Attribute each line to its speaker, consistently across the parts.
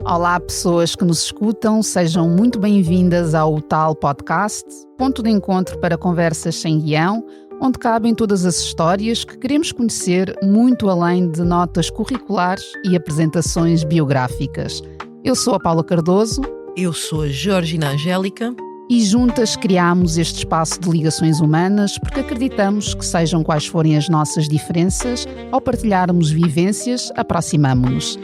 Speaker 1: Olá, pessoas que nos escutam, sejam muito bem-vindas ao Tal Podcast, ponto de encontro para conversas sem guião, onde cabem todas as histórias que queremos conhecer muito além de notas curriculares e apresentações biográficas. Eu sou a Paula Cardoso.
Speaker 2: Eu sou a Georgina Angélica.
Speaker 1: E juntas criámos este espaço de ligações humanas porque acreditamos que, sejam quais forem as nossas diferenças, ao partilharmos vivências, aproximamo-nos.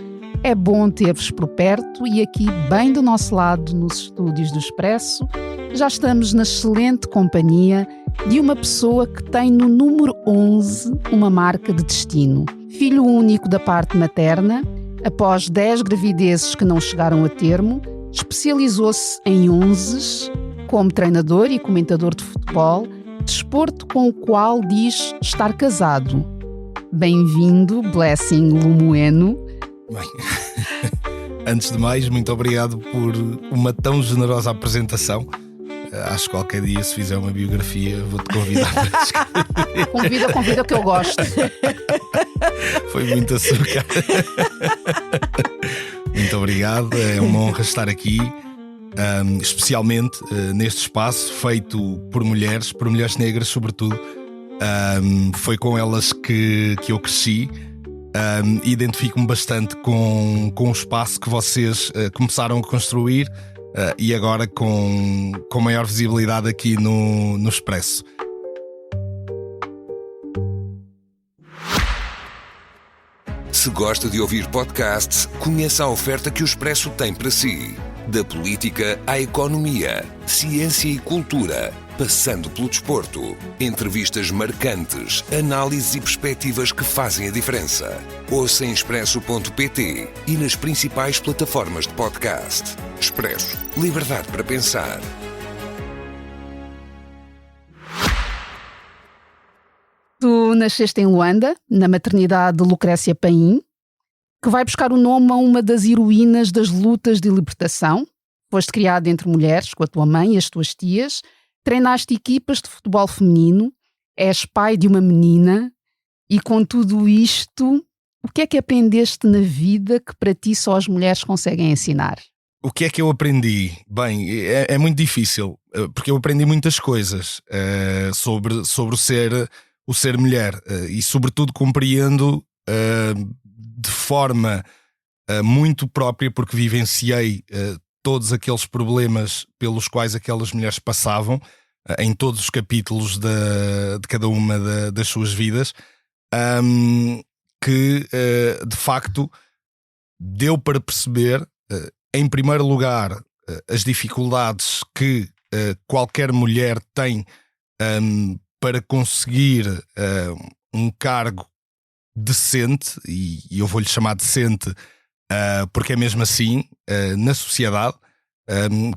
Speaker 1: É bom ter-vos por perto e aqui, bem do nosso lado, nos estúdios do Expresso, já estamos na excelente companhia de uma pessoa que tem no número 11 uma marca de destino. Filho único da parte materna, após 10 gravidezes que não chegaram a termo, especializou-se em 11 como treinador e comentador de futebol, desporto com o qual diz estar casado. Bem-vindo, Blessing Lumoeno.
Speaker 3: Bem, antes de mais, muito obrigado por uma tão generosa apresentação. Acho que qualquer dia, se fizer uma biografia, vou-te convidar para escrever.
Speaker 1: Convida que eu gosto.
Speaker 3: Foi muito açúcar. Muito obrigado, é uma honra estar aqui, especialmente neste espaço feito por mulheres negras sobretudo. Foi com elas que eu cresci. Identifico-me bastante com o espaço que vocês começaram a construir e agora com maior visibilidade aqui no Expresso.
Speaker 4: Se gosta de ouvir podcasts, conheça a oferta que o Expresso tem para si. Da política à economia, ciência e cultura, passando pelo desporto. Entrevistas marcantes, análises e perspectivas que fazem a diferença. Ouça em expresso.pt e nas principais plataformas de podcast. Expresso. Liberdade para pensar.
Speaker 1: Tu nasceste em Luanda, na maternidade de Lucrécia Paim, que vai buscar o nome a uma das heroínas das lutas de libertação. Foste criada entre mulheres, com a tua mãe e as tuas tias. Treinaste equipas de futebol feminino, és pai de uma menina e com tudo isto, o que é que aprendeste na vida que para ti só as mulheres conseguem ensinar?
Speaker 3: O que é que eu aprendi? Bem, é muito difícil, porque eu aprendi muitas coisas sobre o ser mulher e sobretudo compreendo de forma muito própria, porque vivenciei todos aqueles problemas pelos quais aquelas mulheres passavam em todos os capítulos de cada uma das suas vidas, que de facto deu para perceber, em primeiro lugar, as dificuldades que qualquer mulher tem para conseguir um cargo decente, e eu vou-lhe chamar decente porque é mesmo assim, na sociedade,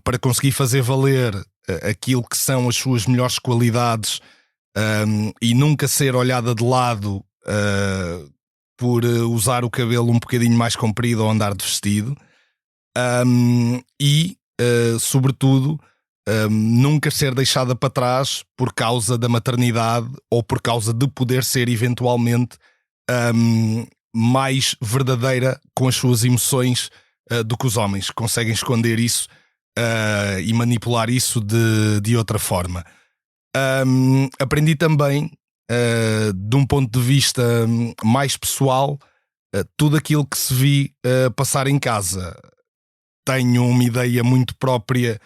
Speaker 3: para conseguir fazer valer aquilo que são as suas melhores qualidades e nunca ser olhada de lado por usar o cabelo um bocadinho mais comprido ou andar de vestido, e sobretudo nunca ser deixada para trás por causa da maternidade ou por causa de poder ser eventualmente mais verdadeira com as suas emoções do que os homens conseguem esconder isso e manipular isso de outra forma. Aprendi também, de um ponto de vista mais pessoal, tudo aquilo que se vi passar em casa. Tenho uma ideia muito própria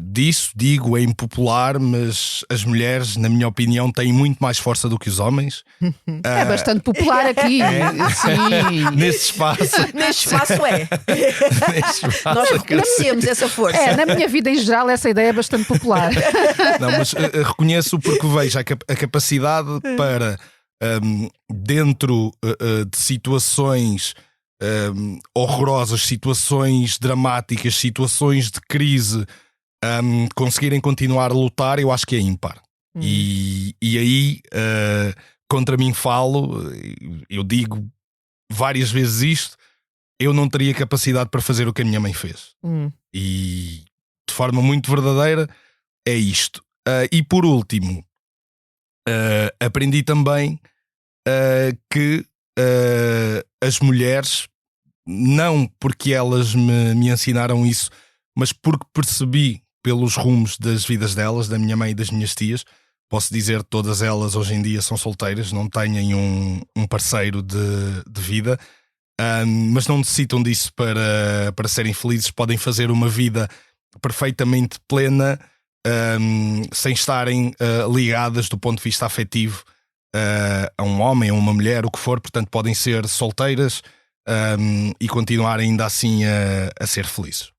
Speaker 3: disso, digo, é impopular, mas as mulheres, na minha opinião, têm muito mais força do que os homens.
Speaker 1: É bastante popular aqui. Sim.
Speaker 3: Nesse espaço.
Speaker 2: Neste espaço é. Nós reconhecemos essa força.
Speaker 1: Na minha vida em geral, essa ideia é bastante popular.
Speaker 3: Não, mas reconheço porque vejo a capacidade para, dentro de situações horrorosas, situações dramáticas, situações de crise, conseguirem continuar a lutar. Eu acho que é ímpar. E aí, contra mim falo, eu digo várias vezes isto: eu não teria capacidade para fazer o que a minha mãe fez. E de forma muito verdadeira é isto. E por último, aprendi também que as mulheres não porque elas me ensinaram isso, mas porque percebi pelos rumos das vidas delas, da minha mãe e das minhas tias. Posso dizer que todas elas hoje em dia são solteiras, não têm um parceiro de vida, mas não necessitam disso para serem felizes. Podem fazer uma vida perfeitamente plena, sem estarem ligadas do ponto de vista afetivo a um homem, a uma mulher, o que for. Portanto, podem ser solteiras e continuar ainda assim a ser felizes.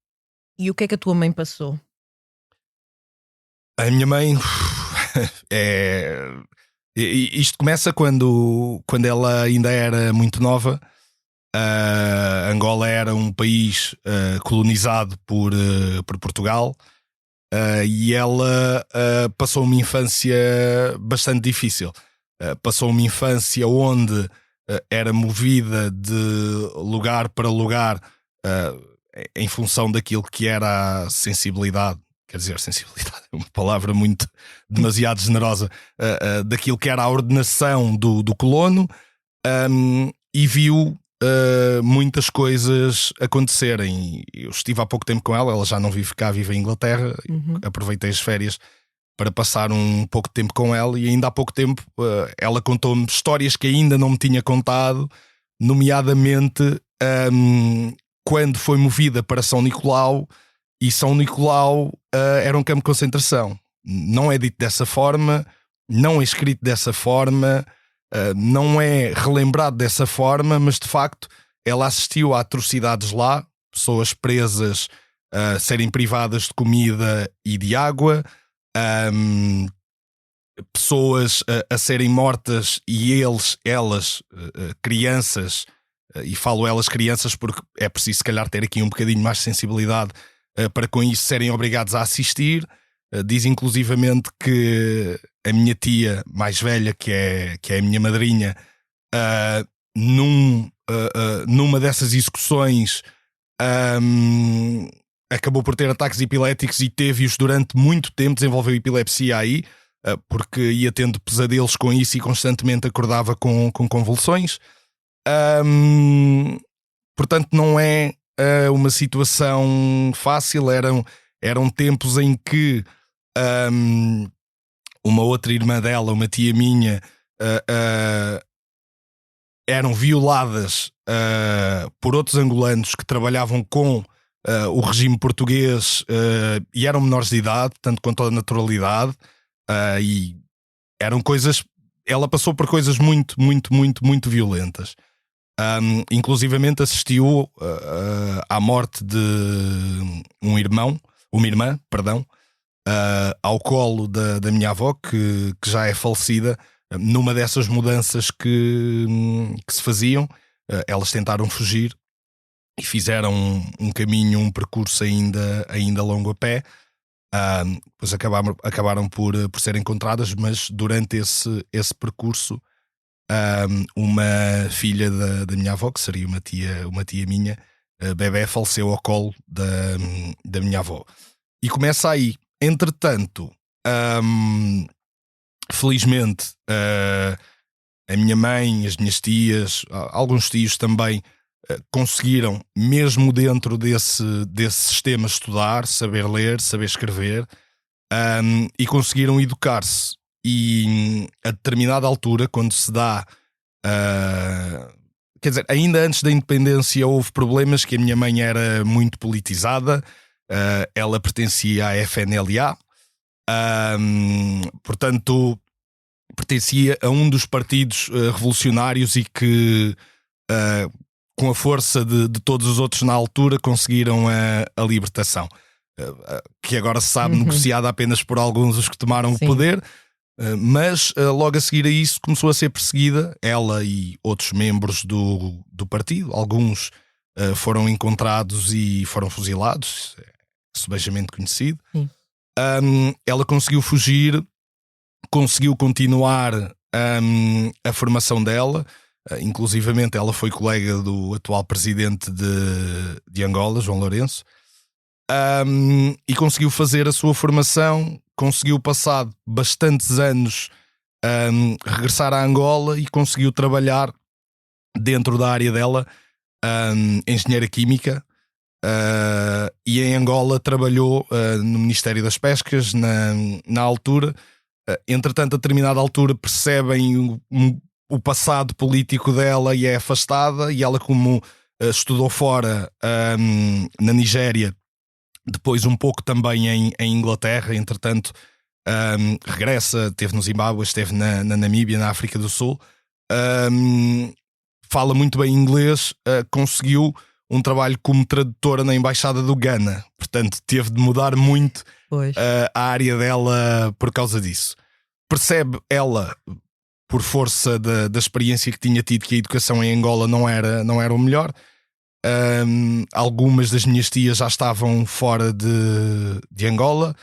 Speaker 2: E o que é que a tua mãe passou?
Speaker 3: A minha mãe isto começa quando ela ainda era muito nova. Angola era um país colonizado por Portugal, e ela passou uma infância bastante difícil. Passou uma infância onde era movida de lugar para lugar em função daquilo que era a sensibilidade. Quer dizer, sensibilidade é uma palavra demasiado generosa, daquilo que era a ordenação do colono, e viu muitas coisas acontecerem. Eu estive há pouco tempo com ela já não vive cá, vive em Inglaterra. Aproveitei as férias para passar um pouco de tempo com ela, e ainda há pouco tempo ela contou-me histórias que ainda não me tinha contado, nomeadamente quando foi movida para São Nicolau. E São Nicolau era um campo de concentração. Não é dito dessa forma, não é escrito dessa forma, não é relembrado dessa forma, mas de facto ela assistiu a atrocidades lá, pessoas presas a serem privadas de comida e de água, pessoas a serem mortas, e elas, crianças, e falo elas crianças porque é preciso se calhar ter aqui um bocadinho mais de sensibilidade para com isso serem obrigados a assistir. Diz inclusivamente que a minha tia mais velha, que é a minha madrinha, numa dessas execuções acabou por ter ataques epiléticos e teve-os durante muito tempo, desenvolveu epilepsia aí, porque ia tendo pesadelos com isso e constantemente acordava com convulsões. Portanto, não é uma situação fácil. Eram tempos em que uma outra irmã dela, uma tia minha, eram violadas por outros angolanos que trabalhavam com o regime português, e eram menores de idade, tanto com toda a naturalidade, e eram coisas. Ela passou por coisas muito, muito, muito, muito violentas. Inclusivamente assistiu à morte de uma irmã, ao colo da minha avó, que já é falecida. Numa dessas mudanças que se faziam, elas tentaram fugir e fizeram um caminho, um percurso ainda longo a pé. Depois acabaram por ser encontradas, mas durante esse percurso, uma filha da minha avó, que seria uma tia minha, bebé, faleceu ao colo da minha avó. E começa aí. Entretanto, felizmente, a minha mãe, as minhas tias, alguns tios também, conseguiram, mesmo dentro desse sistema, estudar, saber ler, saber escrever, e conseguiram educar-se. E a determinada altura, quando se dá, quer dizer, ainda antes da independência houve problemas, que a minha mãe era muito politizada, ela pertencia à FNLA, portanto pertencia a um dos partidos revolucionários, e que com a força de todos os outros na altura conseguiram a libertação, que agora se sabe negociada apenas por alguns os que tomaram o poder. Mas logo a seguir a isso começou a ser perseguida, ela e outros membros do partido. Alguns foram encontrados e foram fuzilados, é subejamente conhecido. Ela conseguiu fugir, conseguiu continuar a formação dela. Inclusivamente ela foi colega do atual presidente de Angola, João Lourenço, e conseguiu fazer a sua formação. Conseguiu, passado bastantes anos, regressar a Angola, e conseguiu trabalhar dentro da área dela engenheira química, e em Angola trabalhou no Ministério das Pescas na altura. Entretanto, a determinada altura percebem o passado político dela e é afastada, e ela, como estudou fora na Nigéria, depois um pouco também em Inglaterra, entretanto regressa, esteve no Zimbábue, esteve na Namíbia, na África do Sul, fala muito bem inglês, conseguiu um trabalho como tradutora na Embaixada do Ghana, portanto teve de mudar muito a área dela por causa disso. Percebe ela, por força da experiência que tinha tido, que a educação em Angola não era o melhor. Algumas das minhas tias já estavam fora de Angola,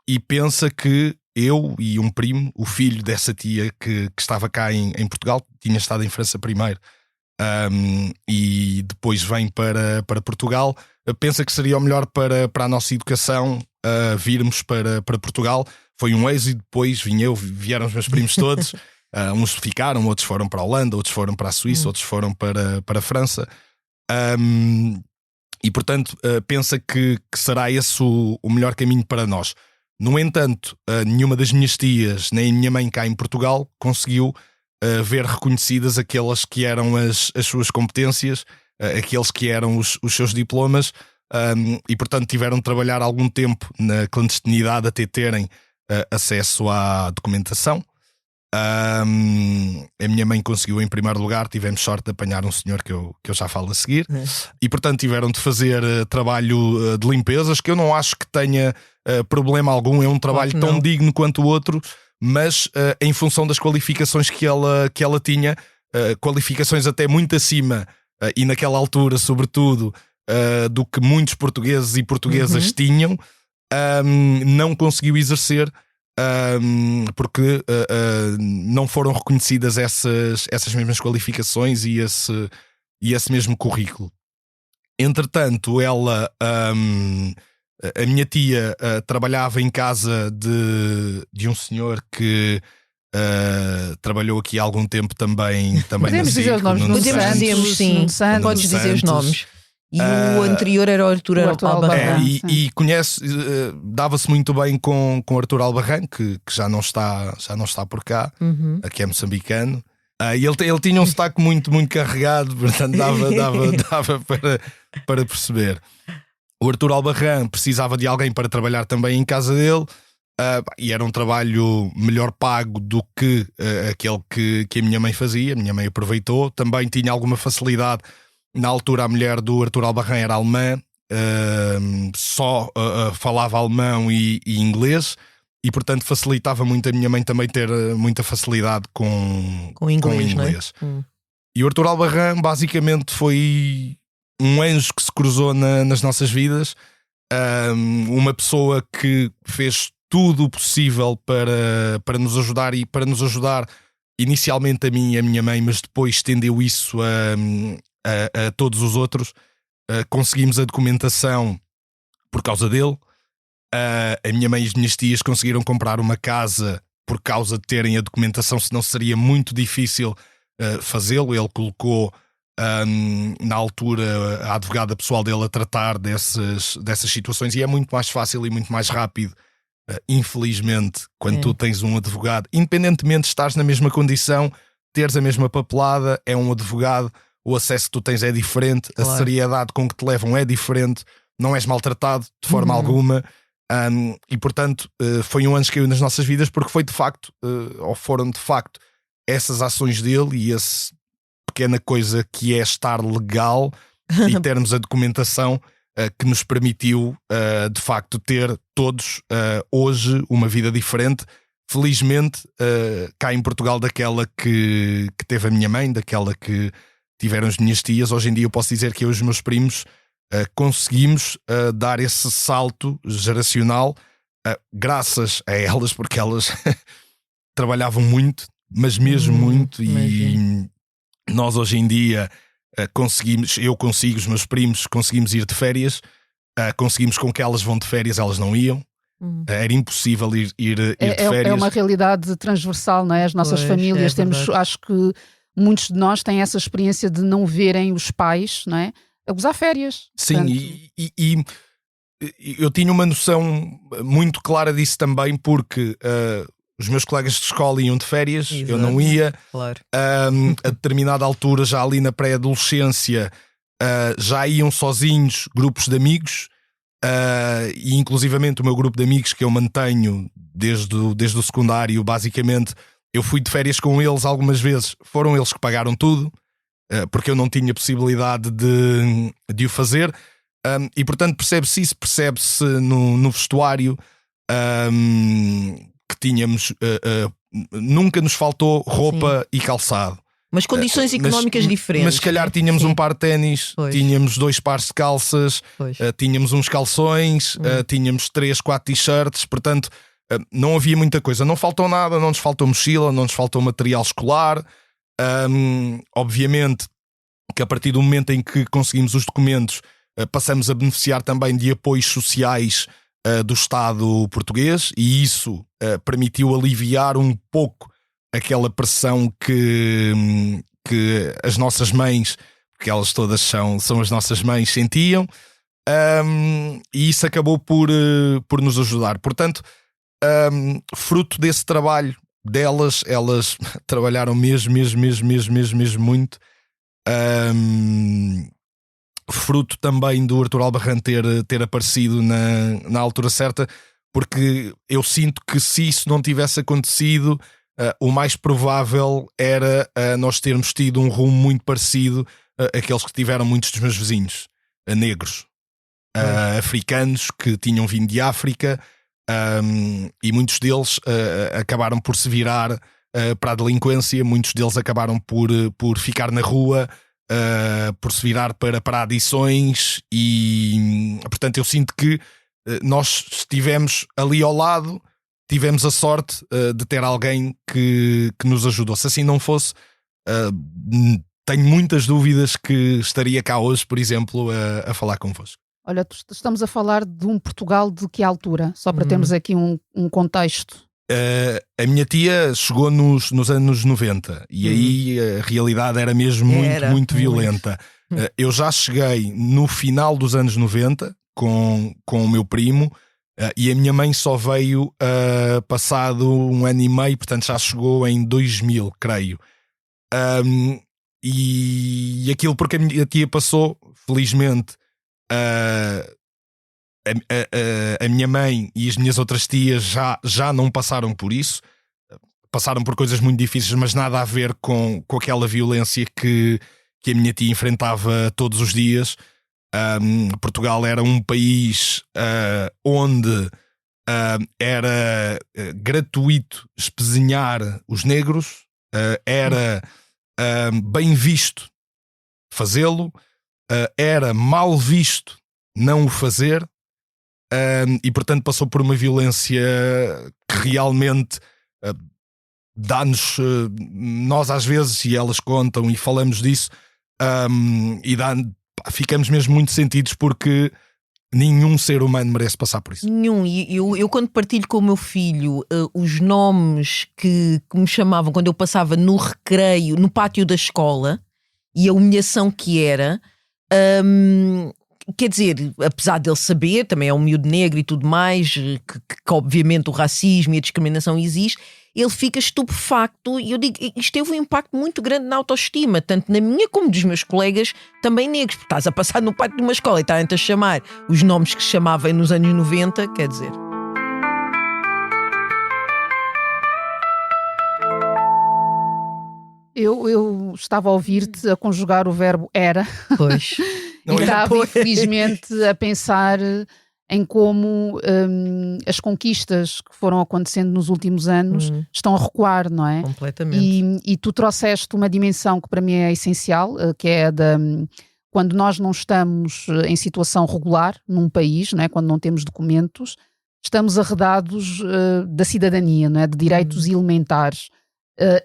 Speaker 3: e pensa que eu e um primo, o filho dessa tia que estava cá em Portugal, tinha estado em França primeiro, e depois vem para Portugal, pensa que seria o melhor para a nossa educação virmos para Portugal. Foi um êxito. Depois vieram os meus primos todos. Uns ficaram, outros foram para a Holanda, outros foram para a Suíça, outros foram para a França. E portanto pensa que será esse o melhor caminho para nós. No entanto, nenhuma das minhas tias, nem a minha mãe cá em Portugal, conseguiu ver reconhecidas aquelas que eram as suas competências, aqueles que eram os seus diplomas, e portanto tiveram de trabalhar algum tempo na clandestinidade até terem acesso à documentação. A minha mãe conseguiu em primeiro lugar, tivemos sorte de apanhar um senhor que eu já falo a seguir, e portanto tiveram de fazer trabalho de limpezas, que eu não acho que tenha problema algum, é um trabalho tão digno quanto o outro, mas em função das qualificações que ela tinha, qualificações até muito acima, e naquela altura sobretudo do que muitos portugueses e portuguesas tinham, não conseguiu exercer, porque não foram reconhecidas essas mesmas qualificações e esse mesmo currículo. Entretanto, ela, a minha tia, trabalhava em casa de um senhor que trabalhou aqui há algum tempo também.
Speaker 1: Podemos dizer os nomes,
Speaker 2: Podemos, sim. Podes dizer os nomes. E o anterior era o Artur Albarrán.
Speaker 3: E conhece, dava-se muito bem com Artur Albarrán, que já não está por cá, aqui é moçambicano. E ele tinha um sotaque muito, muito carregado, portanto dava para perceber. O Artur Albarrán precisava de alguém para trabalhar também em casa dele, e era um trabalho melhor pago do que aquele que a minha mãe fazia. A minha mãe aproveitou, também tinha alguma facilidade. Na altura a mulher do Artur Albarrán era alemã, só falava alemão e inglês, e portanto facilitava muito a minha mãe também ter muita facilidade com inglês.
Speaker 2: Não é?
Speaker 3: E o Artur Albarrán basicamente foi um anjo que se cruzou nas nossas vidas, uma pessoa que fez tudo o possível para nos ajudar, e para nos ajudar inicialmente a mim e a minha mãe, mas depois estendeu isso a todos os outros. Conseguimos a documentação por causa dele. A minha mãe e as minhas tias conseguiram comprar uma casa por causa de terem a documentação, senão seria muito difícil fazê-lo. Ele colocou na altura a advogada pessoal dele a tratar dessas situações, e é muito mais fácil e muito mais rápido, infelizmente, quando tu tens um advogado, independentemente de estares na mesma condição, teres a mesma papelada, é um advogado. O acesso que tu tens é diferente, claro. A seriedade com que te levam é diferente, não és maltratado de forma alguma, e portanto foi um anjo que caiu nas nossas vidas, porque foi de facto, ou foram de facto, essas ações dele e essa pequena coisa que é estar legal e termos a documentação que nos permitiu de facto ter todos hoje uma vida diferente. Felizmente cá em Portugal, daquela que teve a minha mãe, daquela que tiveram as minhas tias, hoje em dia eu posso dizer que eu e os meus primos conseguimos dar esse salto geracional, graças a elas, porque elas trabalhavam muito, mas mesmo muito, e nós hoje em dia conseguimos, os meus primos conseguimos ir de férias, conseguimos com que elas vão de férias, elas não iam. Era impossível ir de férias.
Speaker 1: É uma realidade transversal, não é? As nossas famílias temos, acho que muitos de nós têm essa experiência de não verem os pais, não é? A gozar férias.
Speaker 3: Sim,
Speaker 1: portanto...
Speaker 3: e eu tinha uma noção muito clara disso também, porque os meus colegas de escola iam de férias, exato, eu não ia.
Speaker 2: Claro.
Speaker 3: A determinada altura, já ali na pré-adolescência, já iam sozinhos grupos de amigos, e inclusivamente o meu grupo de amigos que eu mantenho desde o secundário, basicamente, eu fui de férias com eles algumas vezes, foram eles que pagaram tudo, porque eu não tinha possibilidade de o fazer. E portanto percebe-se isso, percebe-se no vestuário, que tínhamos, nunca nos faltou roupa, sim, e calçado.
Speaker 2: Mas condições económicas diferentes.
Speaker 3: Mas se calhar tínhamos, sim, um par de ténis, tínhamos 2 pares de calças, tínhamos uns calções, tínhamos 3, 4 t-shirts, portanto não havia muita coisa. Não faltou nada, não nos faltou mochila, não nos faltou material escolar. Obviamente que a partir do momento em que conseguimos os documentos, passamos a beneficiar também de apoios sociais do Estado português, e isso permitiu aliviar um pouco aquela pressão que as nossas mães, porque elas todas são as nossas mães, sentiam, e isso acabou por nos ajudar. Portanto, fruto desse trabalho delas, elas trabalharam mesmo muito. Fruto também do Artur Albarrán ter aparecido na altura certa, porque eu sinto que se isso não tivesse acontecido, o mais provável era nós termos tido um rumo muito parecido àqueles que tiveram muitos dos meus vizinhos, negros, africanos, que tinham vindo de África, e muitos deles acabaram por se virar para a delinquência, muitos deles acabaram por ficar na rua, por se virar para adições, e portanto eu sinto que nós estivemos ali ao lado, tivemos a sorte de ter alguém que nos ajudou. Se assim não fosse, tenho muitas dúvidas que estaria cá hoje, por exemplo, a falar convosco.
Speaker 1: Olha, estamos a falar de um Portugal de que altura? Só para termos aqui um contexto.
Speaker 3: A minha tia chegou nos anos 90 e aí a realidade era mesmo muito violenta. Eu já cheguei no final dos anos 90 com o meu primo, e a minha mãe só veio passado 1 ano e meio, portanto já chegou em 2000, creio. E aquilo porque a minha tia passou, felizmente, a minha mãe e as minhas outras tias já não passaram por isso. Passaram por coisas muito difíceis, mas nada a ver com aquela violência que a minha tia enfrentava todos os dias. Portugal era um país onde era gratuito espezinhar os negros, era bem visto fazê-lo, era mal visto não o fazer, e portanto passou por uma violência que realmente dá-nos, nós às vezes, e elas contam e falamos disso, e ficamos mesmo muito sentidos, porque nenhum ser humano merece passar por isso.
Speaker 2: Nenhum. E eu quando partilho com o meu filho os nomes que me chamavam quando eu passava no recreio, no pátio da escola, e a humilhação que era, quer dizer, apesar dele saber, também é um miúdo negro e tudo mais, que obviamente o racismo e a discriminação existe, ele fica estupefacto, e eu digo, isto teve um impacto muito grande na autoestima, tanto na minha como dos meus colegas também negros, porque estás a passar no pátio de uma escola e estás a chamar os nomes que se chamavam nos anos 90, quer dizer.
Speaker 1: Eu estava a ouvir-te a conjugar o verbo era.
Speaker 2: Pois.
Speaker 1: E estava, infelizmente, a pensar em como as conquistas que foram acontecendo nos últimos anos estão a recuar, não é?
Speaker 2: Completamente.
Speaker 1: E tu trouxeste uma dimensão que para mim é essencial, que é quando nós não estamos em situação regular num país, não é? Quando não temos documentos, estamos arredados da cidadania, não é? De direitos elementares.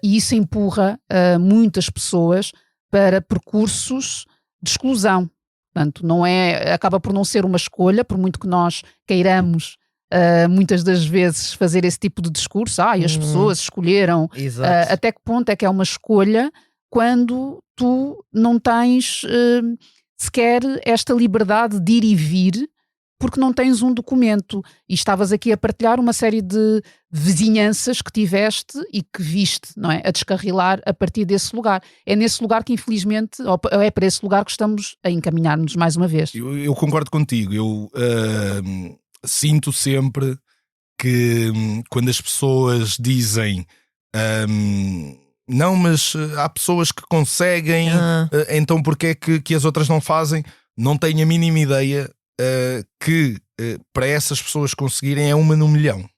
Speaker 1: E isso empurra muitas pessoas para percursos de exclusão. Portanto, acaba por não ser uma escolha, por muito que nós queiramos muitas das vezes fazer esse tipo de discurso. As pessoas escolheram. Até que ponto é que é uma escolha quando tu não tens sequer esta liberdade de ir e vir, porque não tens um documento. E estavas aqui a partilhar uma série de vizinhanças que tiveste e que viste, não é? A descarrilar a partir desse lugar. É nesse lugar que, infelizmente, ou é para esse lugar que estamos a encaminhar-nos mais uma vez.
Speaker 3: Eu concordo contigo. Eu sinto sempre que quando as pessoas dizem não, mas há pessoas que conseguem, então porquê é que as outras não fazem? Não tenho a mínima ideia que para essas pessoas conseguirem é 1 no milhão.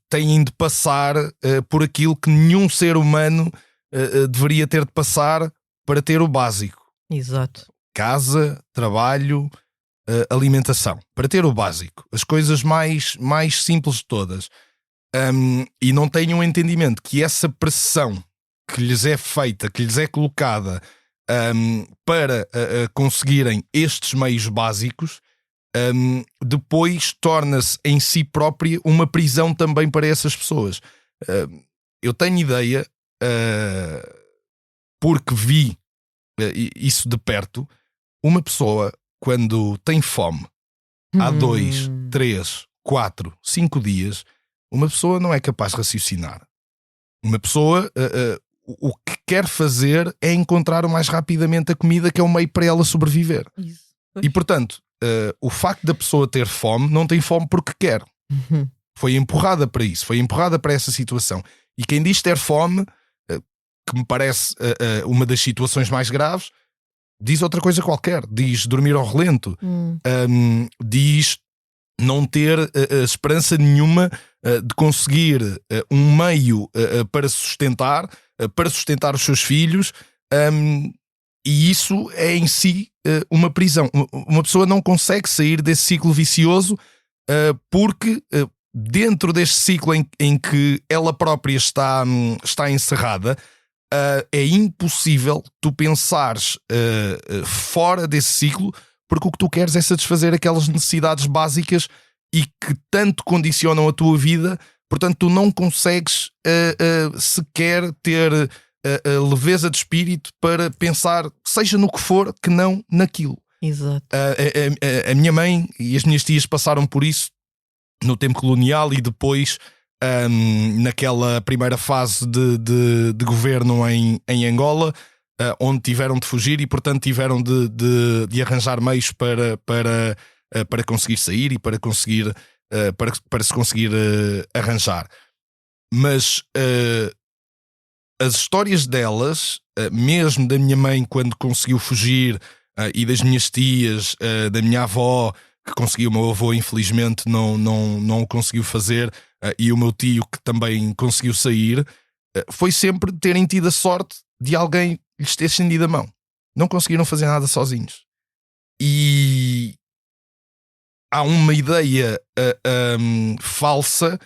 Speaker 3: Têm de passar por aquilo que nenhum ser humano deveria ter de passar para ter o básico.
Speaker 2: Exato.
Speaker 3: Casa, trabalho, alimentação. Para ter o básico. As coisas mais simples de todas. E não têm um entendimento que essa pressão que lhes é feita, que lhes é colocada para conseguirem estes meios básicos, depois torna-se em si própria uma prisão também para essas pessoas. Eu tenho ideia, porque vi isso de perto, uma pessoa quando tem fome há 2, 3, 4, 5 dias, uma pessoa não é capaz de raciocinar. Uma pessoa o que quer fazer é encontrar o mais rapidamente a comida, que é o meio para ela sobreviver.
Speaker 2: Isso.
Speaker 3: E portanto, o facto da pessoa ter fome, não tem fome porque quer. Foi empurrada para isso, foi empurrada para essa situação. E quem diz ter fome, que me parece uma das situações mais graves, diz outra coisa qualquer. Diz dormir ao relento, diz não ter esperança nenhuma de conseguir um meio para sustentar os seus filhos, e isso é em si uma prisão. Uma pessoa não consegue sair desse ciclo vicioso porque dentro deste ciclo em que ela própria está encerrada, é impossível tu pensares fora desse ciclo, porque o que tu queres é satisfazer aquelas necessidades básicas e que tanto condicionam a tua vida. Portanto, tu não consegues sequer ter a leveza de espírito para pensar, seja no que for, que não naquilo.
Speaker 2: Exato.
Speaker 3: A minha mãe e as minhas tias passaram por isso no tempo colonial e depois naquela primeira fase de governo em Angola, onde tiveram de fugir e, portanto, tiveram de arranjar meios para conseguir sair e para se conseguir arranjar. Mas as histórias delas, mesmo da minha mãe quando conseguiu fugir, e das minhas tias, da minha avó que conseguiu, o meu avô infelizmente não o conseguiu fazer, e o meu tio que também conseguiu sair, foi sempre terem tido a sorte de alguém lhes ter estendido a mão. Não conseguiram fazer nada sozinhos. E há uma ideia falsa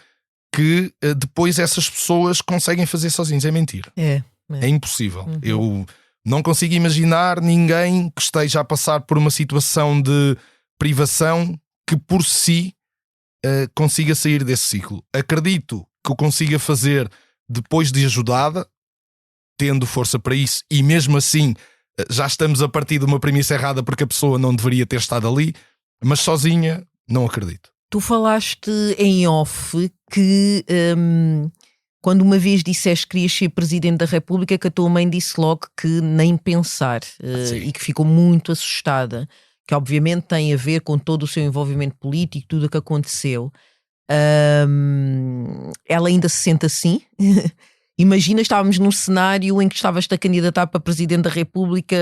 Speaker 3: que depois essas pessoas conseguem fazer sozinhos. É mentira. É impossível. Eu não consigo imaginar ninguém que esteja a passar por uma situação de privação que por si consiga sair desse ciclo. Acredito que o consiga fazer depois de ajudada, tendo força para isso, e mesmo assim já estamos a partir de uma premissa errada, porque a pessoa não deveria ter estado ali, mas sozinha não acredito.
Speaker 2: Tu falaste em off que quando uma vez disseste que querias ser Presidente da República, que a tua mãe disse logo que nem pensar, e que ficou muito assustada, que obviamente tem a ver com todo o seu envolvimento político, tudo o que aconteceu. Ela ainda se sente assim? Imagina, estávamos num cenário em que estavas-te a candidatar para Presidente da República.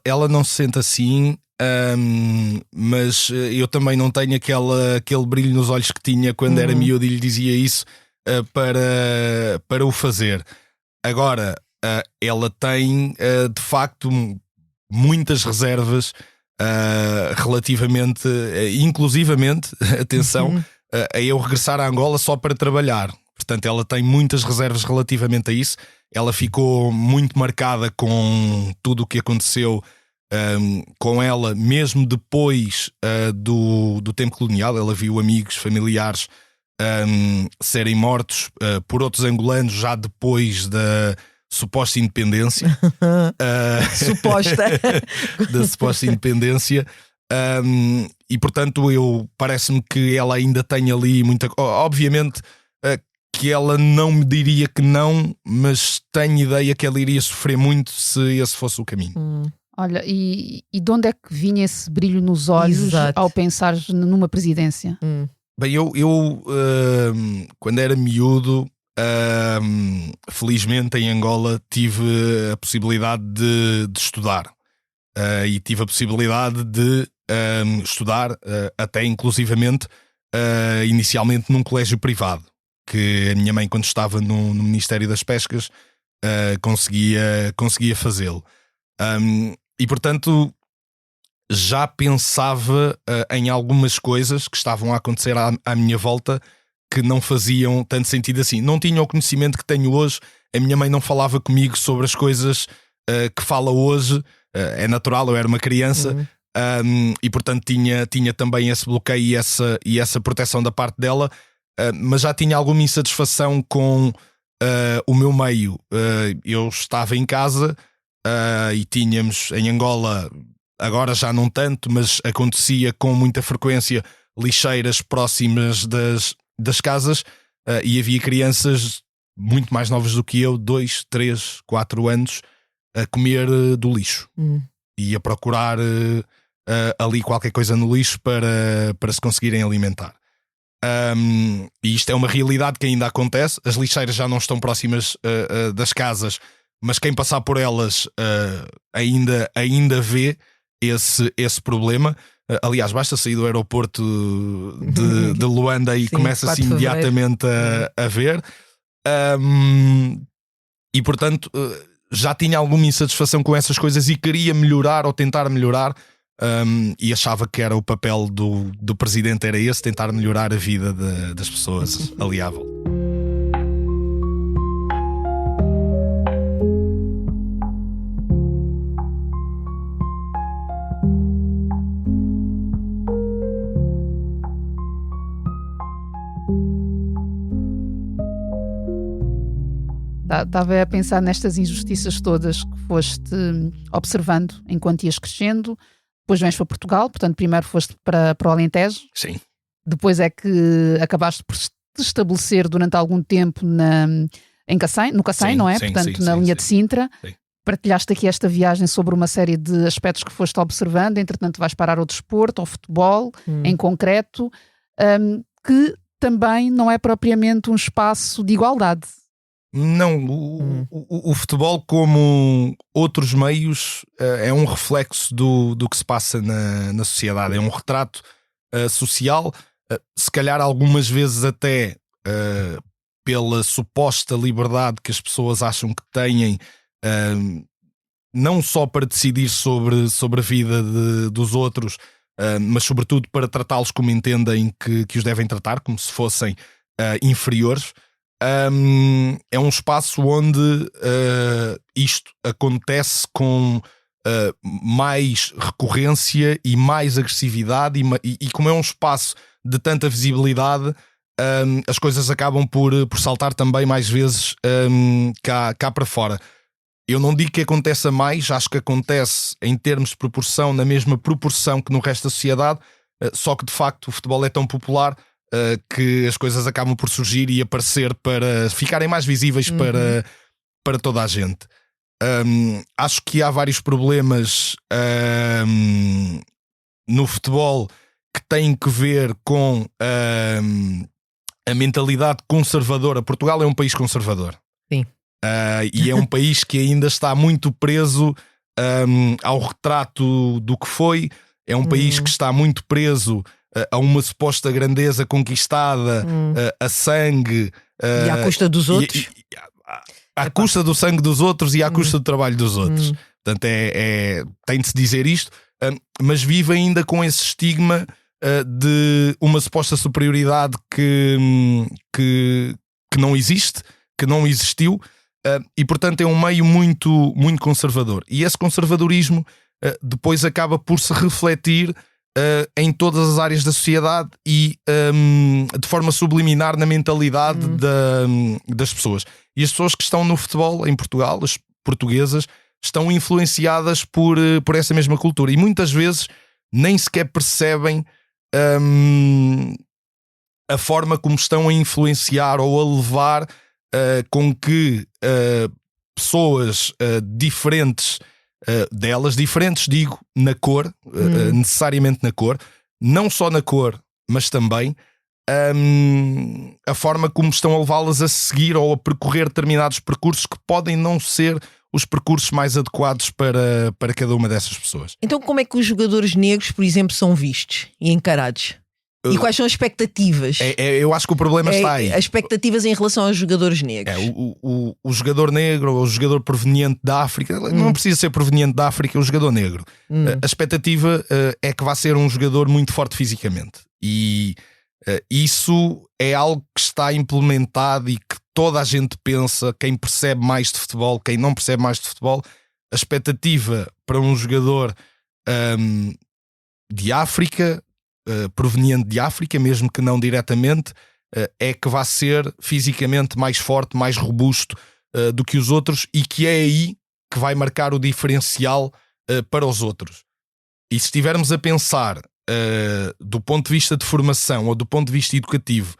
Speaker 3: Ela não se sente assim, mas eu também não tenho aquele brilho nos olhos que tinha quando era miúdo e lhe dizia isso para o fazer. Agora, ela tem de facto muitas reservas relativamente, inclusivamente, atenção, a eu regressar a Angola só para trabalhar. Portanto, ela tem muitas reservas relativamente a isso. Ela ficou muito marcada com tudo o que aconteceu com ela, mesmo depois do tempo colonial. Ela viu amigos, familiares serem mortos por outros angolanos já depois da suposta independência.
Speaker 2: Suposta.
Speaker 3: Da suposta independência. E portanto parece-me que ela ainda tem ali muita... Obviamente que ela não me diria que não, mas tenho ideia que ela iria sofrer muito se esse fosse o caminho.
Speaker 1: Olha, e de onde é que vinha esse brilho nos olhos
Speaker 2: Exato.
Speaker 1: ao pensar numa presidência?
Speaker 3: Bem, eu quando era miúdo, felizmente em Angola tive a possibilidade de estudar. E tive a possibilidade de estudar até inclusivamente inicialmente num colégio privado, que a minha mãe, quando estava no Ministério das Pescas, conseguia fazê-lo. E portanto já pensava em algumas coisas que estavam a acontecer à minha volta que não faziam tanto sentido assim. Não tinha o conhecimento que tenho hoje. A minha mãe não falava comigo sobre as coisas que fala hoje. É natural, eu era uma criança. E portanto tinha também esse bloqueio e essa proteção da parte dela. Mas já tinha alguma insatisfação com o meu meio. Eu estava em casa e tínhamos em Angola, agora já não tanto, mas acontecia com muita frequência, lixeiras próximas das casas, e havia crianças muito mais novas do que eu, 2, 3, 4 anos, a comer do lixo e a procurar ali qualquer coisa no lixo para se conseguirem alimentar. E isto é uma realidade que ainda acontece. As lixeiras já não estão próximas das casas, mas quem passar por elas ainda vê esse problema. Aliás, basta sair do aeroporto de Luanda e começa-se imediatamente a ver. E portanto já tinha alguma insatisfação com essas coisas e queria melhorar ou tentar melhorar. E achava que era o papel do presidente, era esse, tentar melhorar a vida das pessoas ali à volta.
Speaker 1: Estava a pensar nestas injustiças todas que foste observando enquanto ias crescendo. Depois vens para Portugal, portanto primeiro foste para o Alentejo.
Speaker 3: Sim.
Speaker 1: Depois é que acabaste por te estabelecer durante algum tempo no Cacém, não é?
Speaker 3: Sim,
Speaker 1: portanto,
Speaker 3: sim,
Speaker 1: na
Speaker 3: sim,
Speaker 1: linha
Speaker 3: sim.
Speaker 1: de Sintra.
Speaker 3: Sim.
Speaker 1: Partilhaste aqui esta viagem sobre uma série de aspectos que foste observando. Entretanto vais parar ao desporto, ao futebol, em concreto, que também não é propriamente um espaço de igualdade.
Speaker 3: Não, o futebol, como outros meios, é um reflexo do que se passa na sociedade. É um retrato social, se calhar algumas vezes até pela suposta liberdade que as pessoas acham que têm, não só para decidir sobre a vida dos outros, mas sobretudo para tratá-los como entendem que os devem tratar, como se fossem inferiores. É um espaço onde isto acontece com mais recorrência e mais agressividade, e como é um espaço de tanta visibilidade, as coisas acabam por saltar também mais vezes cá para fora. Eu não digo que aconteça mais, acho que acontece em termos de proporção, na mesma proporção que no resto da sociedade, só que de facto o futebol é tão popular que as coisas acabam por surgir e aparecer para ficarem mais visíveis para toda a gente. Acho que há vários problemas no futebol que têm que ver com a mentalidade conservadora. Portugal é um país conservador.
Speaker 2: Sim.
Speaker 3: E é um país que ainda está muito preso ao retrato do que foi. É um país que está muito preso a uma suposta grandeza conquistada a sangue
Speaker 2: e à custa dos outros,
Speaker 3: à custa do sangue dos outros e à custa do trabalho dos outros. Portanto tem de se dizer isto, mas vive ainda com esse estigma de uma suposta superioridade que não existe, que não existiu, e portanto é um meio muito, muito conservador, e esse conservadorismo depois acaba por se refletir em todas as áreas da sociedade e de forma subliminar na mentalidade das pessoas. E as pessoas que estão no futebol em Portugal, as portuguesas, estão influenciadas por essa mesma cultura e muitas vezes nem sequer percebem a forma como estão a influenciar ou a levar com que pessoas diferentes delas, diferentes digo, na cor, necessariamente na cor, não só na cor, mas também a forma como estão a levá-las a seguir ou a percorrer determinados percursos que podem não ser os percursos mais adequados para cada uma dessas pessoas.
Speaker 2: Então como é que os jogadores negros, por exemplo, são vistos e encarados? E quais são as expectativas?
Speaker 3: Eu acho que o problema está aí.
Speaker 2: As expectativas em relação aos jogadores negros.
Speaker 3: O jogador negro ou o jogador proveniente da África, não precisa ser proveniente da África, o jogador negro. A expectativa é que vá ser um jogador muito forte fisicamente. E isso é algo que está implementado e que toda a gente pensa, quem percebe mais de futebol, quem não percebe mais de futebol, a expectativa para um jogador de África, proveniente de África, mesmo que não diretamente, é que vai ser fisicamente mais forte, mais robusto do que os outros e que é aí que vai marcar o diferencial para os outros. E se estivermos a pensar do ponto de vista de formação ou do ponto de vista educativo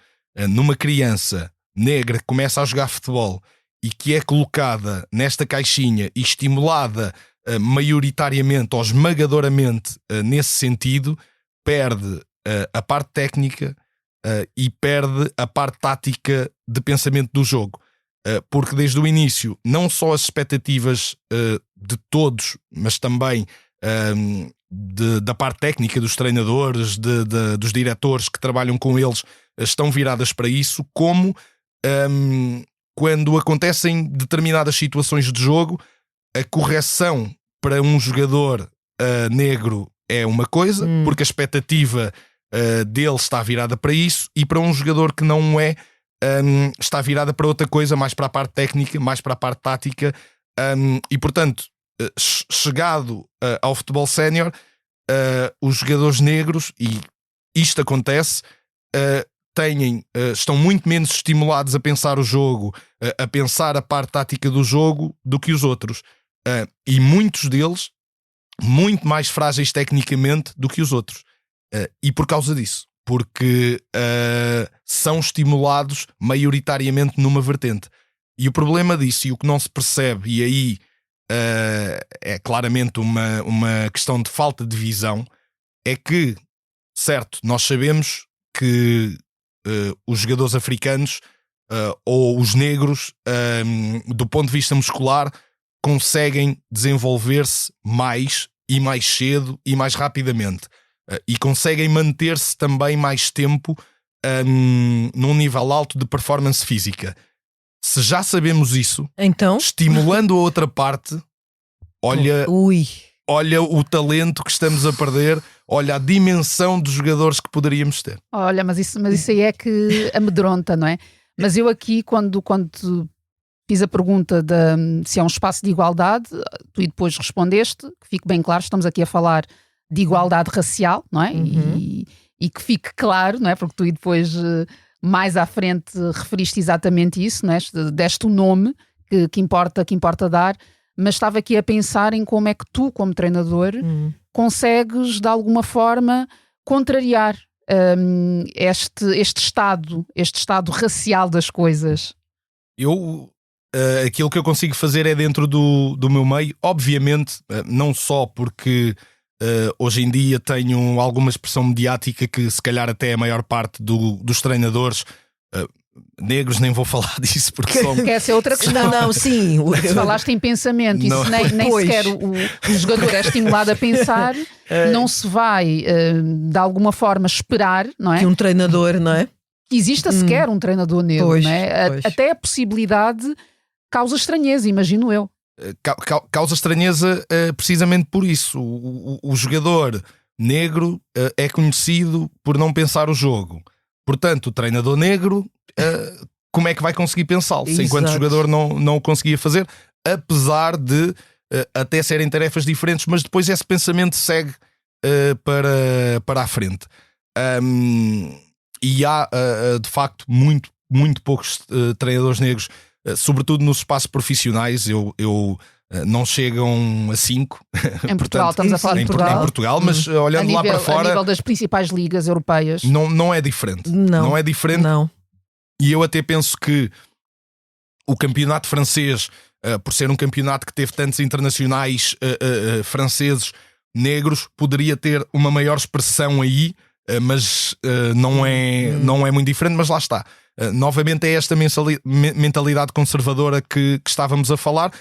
Speaker 3: numa criança negra que começa a jogar futebol e que é colocada nesta caixinha e estimulada maioritariamente ou esmagadoramente nesse sentido, perde a parte técnica e perde a parte tática de pensamento do jogo. Porque desde o início, não só as expectativas de todos, mas também da parte técnica dos treinadores, dos diretores que trabalham com eles, estão viradas para isso, como quando acontecem determinadas situações de jogo, a correção para um jogador negro é uma coisa, porque a expectativa dele está virada para isso, e para um jogador que não é, está virada para outra coisa, mais para a parte técnica, mais para a parte tática, e portanto, chegado ao futebol sénior, os jogadores negros, e isto acontece, estão muito menos estimulados a pensar o jogo, a pensar a parte tática do jogo do que os outros, e muitos deles muito mais frágeis tecnicamente do que os outros, e por causa disso, porque são estimulados maioritariamente numa vertente. E o problema disso, e o que não se percebe, e aí é claramente uma questão de falta de visão, é que, certo, nós sabemos que os jogadores africanos ou os negros, do ponto de vista muscular, conseguem desenvolver-se mais e mais cedo e mais rapidamente, e conseguem manter-se também mais tempo num nível alto de performance física. Se já sabemos isso, então, estimulando a outra parte, olha o talento que estamos a perder, olha a dimensão dos jogadores que poderíamos ter.
Speaker 1: Olha, mas isso aí é que amedronta, não é? Mas eu aqui, quando fiz a pergunta se é um espaço de igualdade, tu depois respondeste, que fique bem claro, estamos aqui a falar de igualdade racial, não é? E que fique claro, não é? Porque tu depois, mais à frente, referiste exatamente isso, não é? Deste o nome que importa dar, mas estava aqui a pensar em como é que tu, como treinador, consegues, de alguma forma, contrariar este estado racial das coisas.
Speaker 3: Aquilo que eu consigo fazer é dentro do meu meio, obviamente, não só porque hoje em dia tenho alguma expressão mediática que se calhar até a maior parte dos treinadores negros, nem vou falar disso porque são...
Speaker 1: Quer ser outra questão. Não, sim. Se falaste em pensamento, isso nem sequer o jogador é estimulado a pensar, não se vai de alguma forma esperar, não é?
Speaker 2: Que um treinador, não é?
Speaker 1: Que exista sequer um treinador negro, não é? Até a possibilidade causa estranheza, imagino eu.
Speaker 3: Causa estranheza precisamente por isso. O jogador negro é conhecido por não pensar o jogo. Portanto, o treinador negro, como é que vai conseguir pensá-lo? Se enquanto jogador não o conseguia fazer, apesar de até serem tarefas diferentes, mas depois esse pensamento segue para a frente. E há de facto muito poucos treinadores negros, sobretudo nos espaços profissionais. Eu não chegam a 5
Speaker 1: em Portugal. Estamos a falar de
Speaker 3: Portugal. Em Portugal, mas olhando lá para fora,
Speaker 1: a nível das principais ligas europeias,
Speaker 3: não é diferente. Não é diferente.
Speaker 2: Não.
Speaker 3: E eu até penso que o campeonato francês, por ser um campeonato que teve tantos internacionais franceses negros, poderia ter uma maior expressão aí, mas não é muito diferente. Mas lá está. Novamente é esta mentalidade conservadora que estávamos a falar,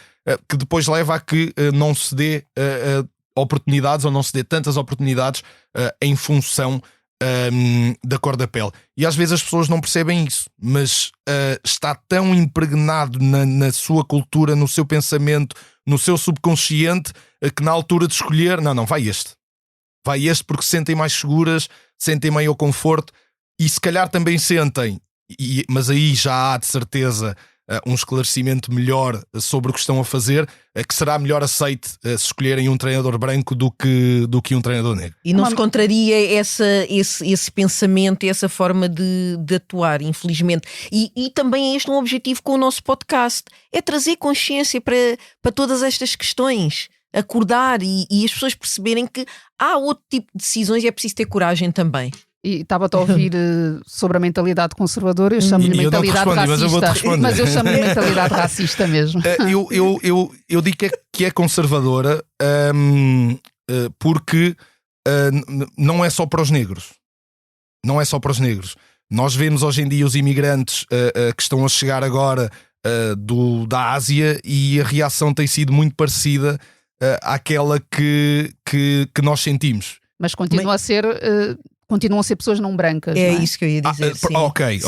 Speaker 3: que depois leva a que não se dê oportunidades, ou não se dê tantas oportunidades em função da cor da pele. E às vezes as pessoas não percebem isso, mas está tão impregnado na sua cultura, no seu pensamento, no seu subconsciente, que na altura de escolher, não, vai este porque se sentem mais seguras, sentem maior conforto, e se calhar também sentem, mas aí já há de certeza um esclarecimento melhor sobre o que estão a fazer, que será melhor aceite se escolherem um treinador branco do que um treinador negro.
Speaker 2: E não se contraria esse pensamento, essa forma de atuar, infelizmente. E também é este um objetivo com o nosso podcast, é trazer consciência para todas estas questões, acordar e as pessoas perceberem que há outro tipo de decisões e é preciso ter coragem também.
Speaker 1: E estava-te a ouvir sobre a mentalidade conservadora. Eu chamo-lhe mentalidade racista, mas eu chamo-lhe mentalidade racista mesmo.
Speaker 3: Eu digo que é conservadora porque não é só para os negros. Não é só para os negros. Nós vemos hoje em dia os imigrantes que estão a chegar agora da Ásia, e a reação tem sido muito parecida àquela que nós sentimos.
Speaker 1: Mas continua a ser... continuam a ser pessoas não brancas.
Speaker 2: É,
Speaker 1: não é?
Speaker 2: isso que eu ia dizer.
Speaker 3: Ok.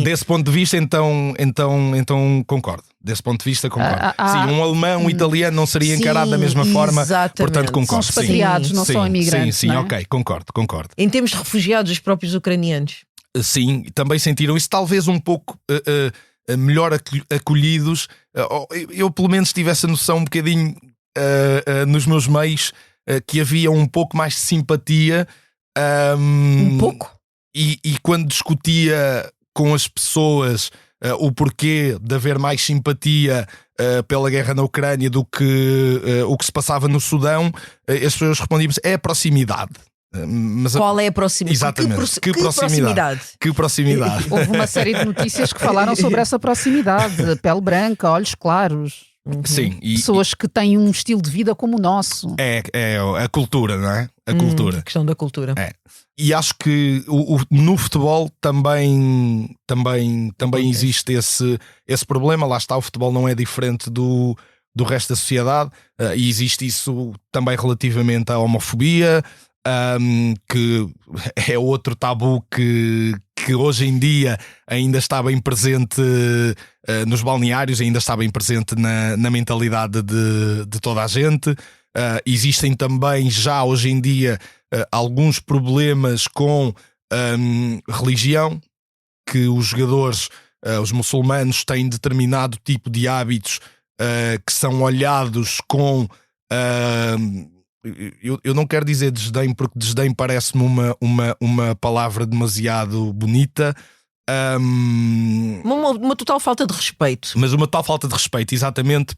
Speaker 3: Desse ponto de vista, então concordo. Desse ponto de vista, concordo. Sim, um alemão, um italiano não seria encarado da mesma forma. Portanto, concordo.
Speaker 1: São expatriados, não são imigrantes.
Speaker 3: Sim,
Speaker 1: não é?
Speaker 3: ok, concordo.
Speaker 2: Em termos de refugiados, os próprios ucranianos.
Speaker 3: Sim, também sentiram isso, talvez um pouco melhor acolhidos. Eu, pelo menos, tive essa noção um bocadinho nos meus meios, que havia um pouco mais de simpatia.
Speaker 2: Um pouco?
Speaker 3: E quando discutia com as pessoas o porquê de haver mais simpatia pela guerra na Ucrânia do que o que se passava no Sudão, as pessoas respondiam: é a proximidade. Mas
Speaker 2: qual é a proximidade?
Speaker 3: Exatamente. Que proximidade.
Speaker 1: Houve uma série de notícias que falaram sobre essa proximidade. Pele branca, olhos claros.
Speaker 3: Sim,
Speaker 1: pessoas que têm um estilo de vida como o nosso.
Speaker 3: É a cultura, não é? A cultura.
Speaker 2: A questão da cultura.
Speaker 3: É. E acho que no futebol também existe esse problema. Lá está, o futebol não é diferente do resto da sociedade, e existe isso também relativamente à homofobia, que é outro tabu que hoje em dia ainda está bem presente nos balneários, ainda está bem presente na mentalidade de toda a gente. Existem também já hoje em dia alguns problemas com religião, que os jogadores, os muçulmanos, têm determinado tipo de hábitos que são olhados com... Eu não quero dizer desdém, porque desdém parece-me uma palavra demasiado bonita.
Speaker 2: Uma total falta de respeito.
Speaker 3: Mas uma tal falta de respeito, exatamente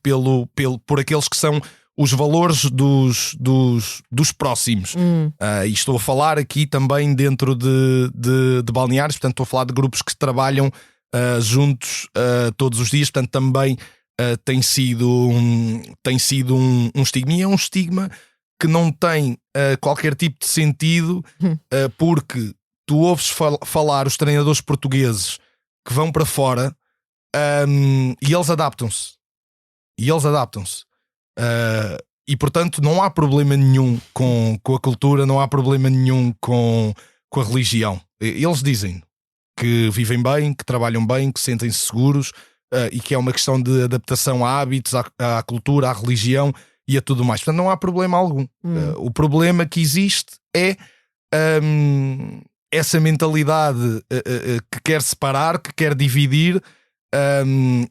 Speaker 3: por aqueles que são os valores dos próximos. E estou a falar aqui também dentro de balneários, portanto estou a falar de grupos que trabalham juntos todos os dias, portanto também tem sido um estigma, e é um estigma que não tem qualquer tipo de sentido, porque tu ouves falar os treinadores portugueses que vão para fora, e eles adaptam-se. E portanto não há problema nenhum com a cultura, não há problema nenhum com a religião. Eles dizem que vivem bem, que trabalham bem, que sentem-se seguros, e que é uma questão de adaptação a hábitos, à cultura, à religião e a tudo mais. Portanto não há problema algum. O problema que existe é essa mentalidade que quer separar, que quer dividir,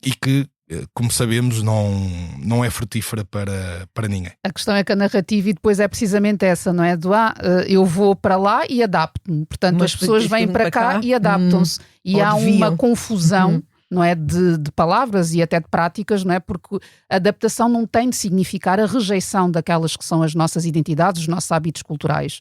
Speaker 3: e que como sabemos, não é frutífera para ninguém.
Speaker 1: A questão é que a narrativa e depois é precisamente essa, não é? Eu vou para lá e adapto-me. Portanto,
Speaker 2: Mas
Speaker 1: as pessoas vêm para cá e adaptam-se. E há uma confusão, não é? De palavras e até de práticas, não é? Porque a adaptação não tem de significar a rejeição daquelas que são as nossas identidades, os nossos hábitos culturais.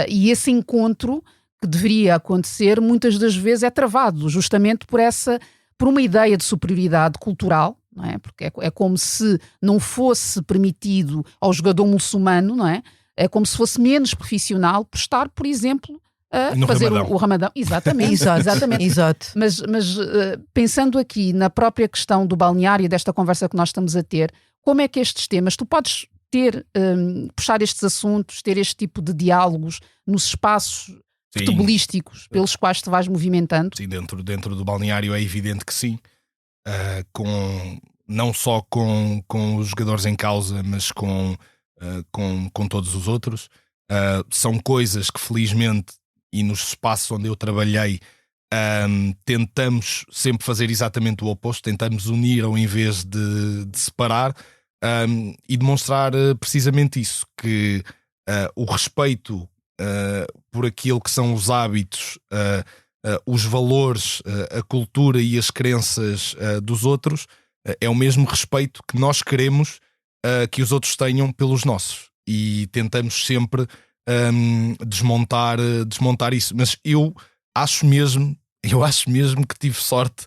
Speaker 1: E esse encontro que deveria acontecer, muitas das vezes é travado, justamente por uma ideia de superioridade cultural, não é? Porque é como se não fosse permitido ao jogador muçulmano, não é? É como se fosse menos profissional por estar, por exemplo, a fazer o Ramadão. Exatamente. Exatamente.
Speaker 2: Exato.
Speaker 1: Mas pensando aqui na própria questão do balneário, desta conversa que nós estamos a ter, como é que estes temas, tu podes puxar estes assuntos, ter este tipo de diálogos nos espaços futebolísticos pelos quais te vais movimentando?
Speaker 3: Sim, dentro do balneário é evidente que sim. Não só com os jogadores em causa, mas com todos os outros. São coisas que, felizmente, e nos espaços onde eu trabalhei, tentamos sempre fazer exatamente o oposto. Tentamos unir ao invés de separar, e demonstrar precisamente isso, que o respeito por aquilo que são os hábitos, os valores, a cultura e as crenças dos outros, é o mesmo respeito que nós queremos que os outros tenham pelos nossos, e tentamos sempre desmontar isso. Mas eu acho mesmo que tive sorte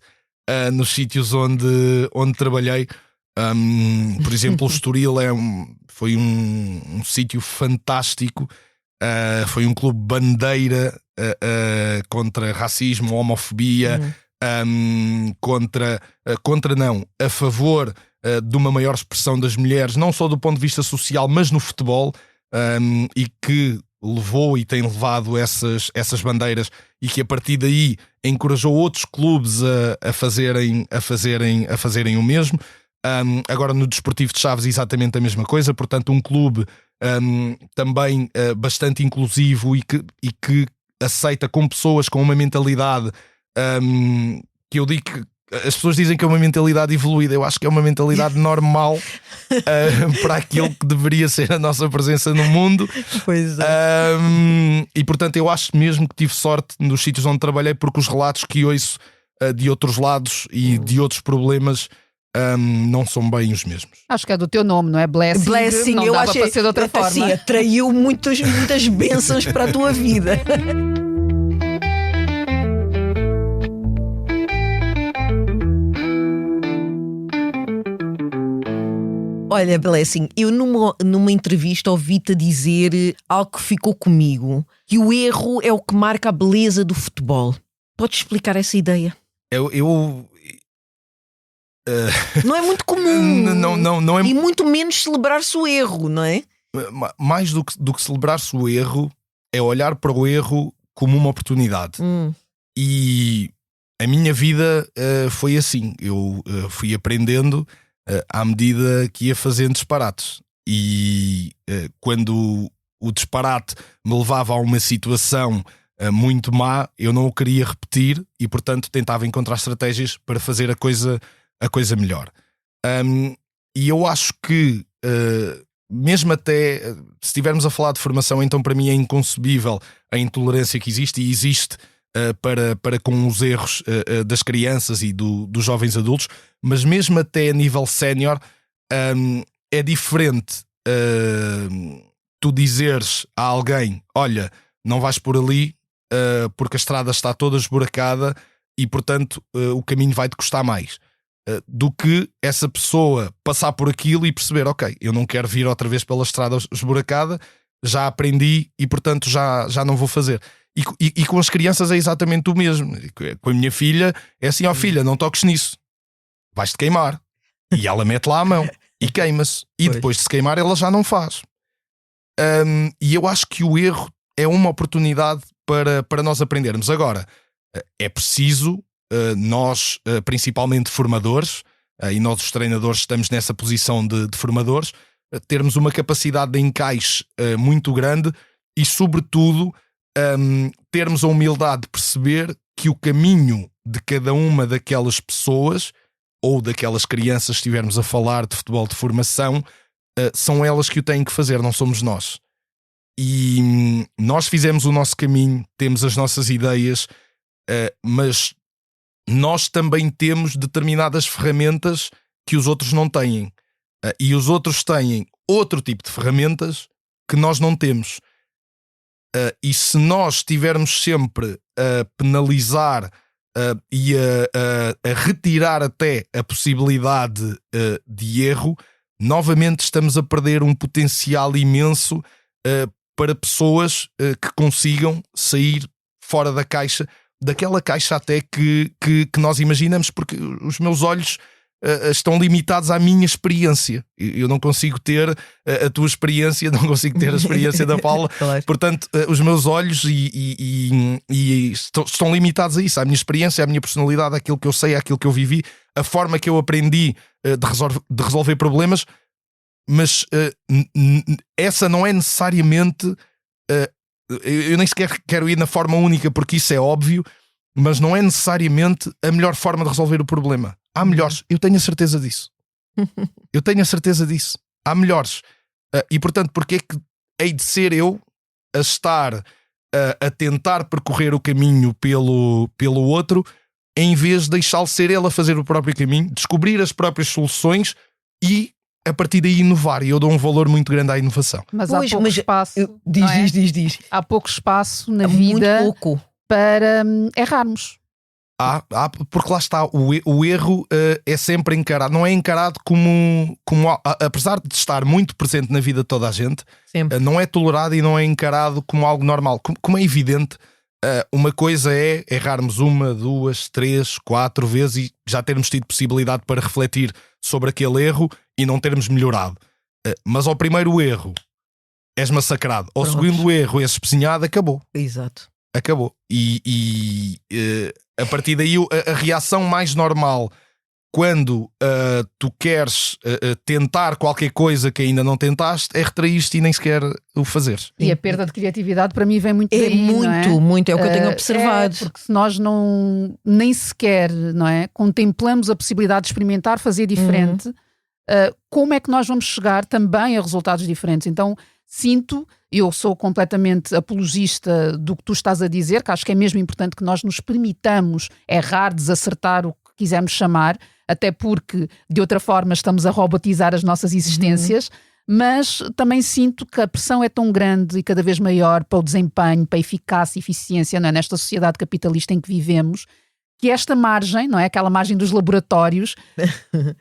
Speaker 3: nos sítios onde trabalhei. Por exemplo, o Estoril foi um sítio fantástico. Foi um clube bandeira contra racismo, homofobia, a favor de uma maior expressão das mulheres, não só do ponto de vista social, mas no futebol, e que levou e tem levado essas bandeiras, e que a partir daí encorajou outros clubes a fazerem o mesmo. Agora no Desportivo de Chaves exatamente a mesma coisa, portanto um clube também bastante inclusivo e que aceita com pessoas com uma mentalidade que eu digo que as pessoas dizem que é uma mentalidade evoluída. Eu acho que é uma mentalidade normal para aquilo que deveria ser a nossa presença no mundo.
Speaker 2: Pois é.
Speaker 3: E portanto eu acho mesmo que tive sorte nos sítios onde trabalhei, porque os relatos que ouço de outros lados e de outros problemas não são bem os mesmos.
Speaker 1: Acho que é do teu nome, não é? Blessing. Não
Speaker 2: eu
Speaker 1: dava
Speaker 2: achei,
Speaker 1: para ser de outra forma.
Speaker 2: Sim, atraiu muitas bênçãos para a tua vida. Olha, Blessing, eu numa entrevista ouvi-te dizer algo que ficou comigo, que o erro é o que marca a beleza do futebol. Podes explicar essa ideia? Não é muito comum.
Speaker 3: Não é...
Speaker 2: E muito menos celebrar-se o erro, não é?
Speaker 3: Mais do que celebrar-se o erro, é olhar para o erro como uma oportunidade. E a minha vida foi assim. Eu fui aprendendo à medida que ia fazendo disparates. E quando o disparate me levava a uma situação muito má, eu não o queria repetir e, portanto, tentava encontrar estratégias para fazer a coisa melhor. E eu acho que mesmo até se estivermos a falar de formação, então para mim é inconcebível a intolerância que existe, e existe para com os erros das crianças e dos jovens adultos, mas mesmo até a nível sénior é diferente tu dizeres a alguém: olha, não vais por ali porque a estrada está toda esburacada e portanto o caminho vai-te custar mais, do que essa pessoa passar por aquilo e perceber: ok, eu não quero vir outra vez pela estrada esburacada, já aprendi e portanto já não vou fazer. E com as crianças é exatamente o mesmo. Com a minha filha é assim: ó filha, não toques nisso, vais-te queimar. E ela mete lá a mão e queima-se, e depois de se queimar ela já não faz. E eu acho que o erro é uma oportunidade para nós aprendermos. Agora, é preciso nós, principalmente formadores, e nós os treinadores estamos nessa posição de formadores, termos uma capacidade de encaixe muito grande e, sobretudo, termos a humildade de perceber que o caminho de cada uma daquelas pessoas ou daquelas crianças que estivermos a falar de futebol de formação, são elas que o têm que fazer, não somos nós. E nós fizemos o nosso caminho, temos as nossas ideias, mas nós também temos determinadas ferramentas que os outros não têm. E os outros têm outro tipo de ferramentas que nós não temos. E se nós estivermos sempre a penalizar e a retirar até a possibilidade de erro, novamente estamos a perder um potencial imenso para pessoas que consigam sair fora da caixa, daquela caixa até que nós imaginamos, porque os meus olhos estão limitados à minha experiência. Eu não consigo ter a tua experiência, não consigo ter a experiência da Paula.
Speaker 2: Claro.
Speaker 3: Portanto, os meus olhos estão limitados a isso, à minha experiência, à minha personalidade, àquilo que eu sei, àquilo que eu vivi, a forma que eu aprendi de resolver problemas. Mas essa não é necessariamente... eu nem sequer quero ir na forma única, porque isso é óbvio, mas não é necessariamente a melhor forma de resolver o problema. Há melhores, eu tenho a certeza disso. Eu tenho a certeza disso. Há melhores. E portanto, porque é que hei de ser eu a estar a tentar percorrer o caminho pelo outro, em vez de deixá-lo ser ele a fazer o próprio caminho, descobrir as próprias soluções e a partir daí inovar? E eu dou um valor muito grande à inovação.
Speaker 1: Mas há pouco espaço.
Speaker 2: Diz.
Speaker 1: Há pouco espaço na vida
Speaker 2: muito pouco
Speaker 1: para errarmos.
Speaker 3: Porque lá está, o erro é sempre encarado, não é encarado como apesar de estar muito presente na vida de toda a gente, não é tolerado e não é encarado como algo normal. Como é evidente, uma coisa é errarmos 1, 2, 3, 4 vezes e já termos tido possibilidade para refletir sobre aquele erro e não termos melhorado. Mas ao primeiro erro és massacrado, ao segundo erro és espesinhado, acabou.
Speaker 2: Exato.
Speaker 3: Acabou. E a partir daí a reação mais normal quando tu queres tentar qualquer coisa que ainda não tentaste é retrair-te e nem sequer o fazeres.
Speaker 1: E a perda de criatividade para mim vem muito daí,
Speaker 2: muito, é o que eu tenho observado.
Speaker 1: Porque se nós nem sequer, não é, contemplamos a possibilidade de experimentar, fazer diferente, como é que nós vamos chegar também a resultados diferentes? Então eu sou completamente apologista do que tu estás a dizer, que acho que é mesmo importante que nós nos permitamos errar, desacertar, o que quisermos chamar, até porque de outra forma estamos a robotizar as nossas existências, mas também sinto que a pressão é tão grande e cada vez maior para o desempenho, para a eficácia e eficiência, não é? Nesta sociedade capitalista em que vivemos, que esta margem, não é? Aquela margem dos laboratórios,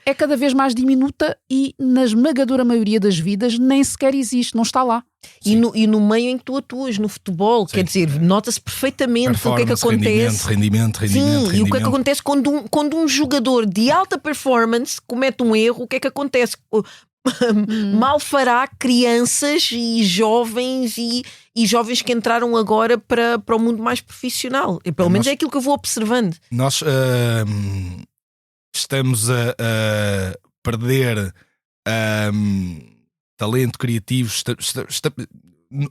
Speaker 1: é cada vez mais diminuta e na esmagadora maioria das vidas nem sequer existe, não está lá.
Speaker 2: E no meio em que tu atuas, no futebol, quer dizer, nota-se perfeitamente o que é que acontece.
Speaker 3: Rendimento.
Speaker 2: E o que é que acontece quando um jogador de alta performance comete um erro, o que é que acontece? Mal fará crianças e jovens e jovens que entraram agora para o mundo mais profissional. E pelo menos é aquilo que eu vou observando.
Speaker 3: Nós estamos a perder talento criativo.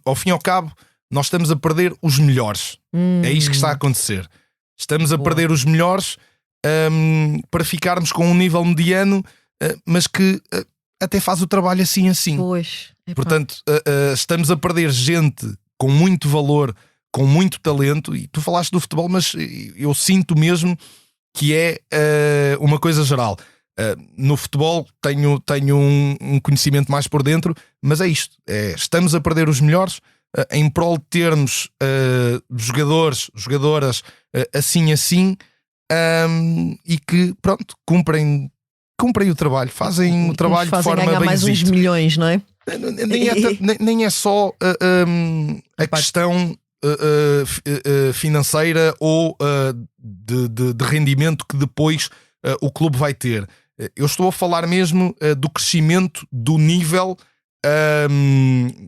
Speaker 3: Ao fim e ao cabo, nós estamos a perder os melhores. É isto que está a acontecer. Estamos a perder os melhores para ficarmos com um nível mediano, mas que até faz o trabalho assim.
Speaker 2: Pois.
Speaker 3: Portanto, estamos a perder gente com muito valor, com muito talento. E tu falaste do futebol, mas eu sinto mesmo que é uma coisa geral. No futebol tenho um conhecimento mais por dentro, mas é isto. Estamos a perder os melhores em prol de termos jogadores, jogadoras assim e que, pronto, cumprem o trabalho, fazem o trabalho de forma bem
Speaker 2: mais uns milhões, não é?
Speaker 3: Nem é só a questão financeira ou de rendimento que depois o clube vai ter. Eu estou a falar mesmo do crescimento do nível,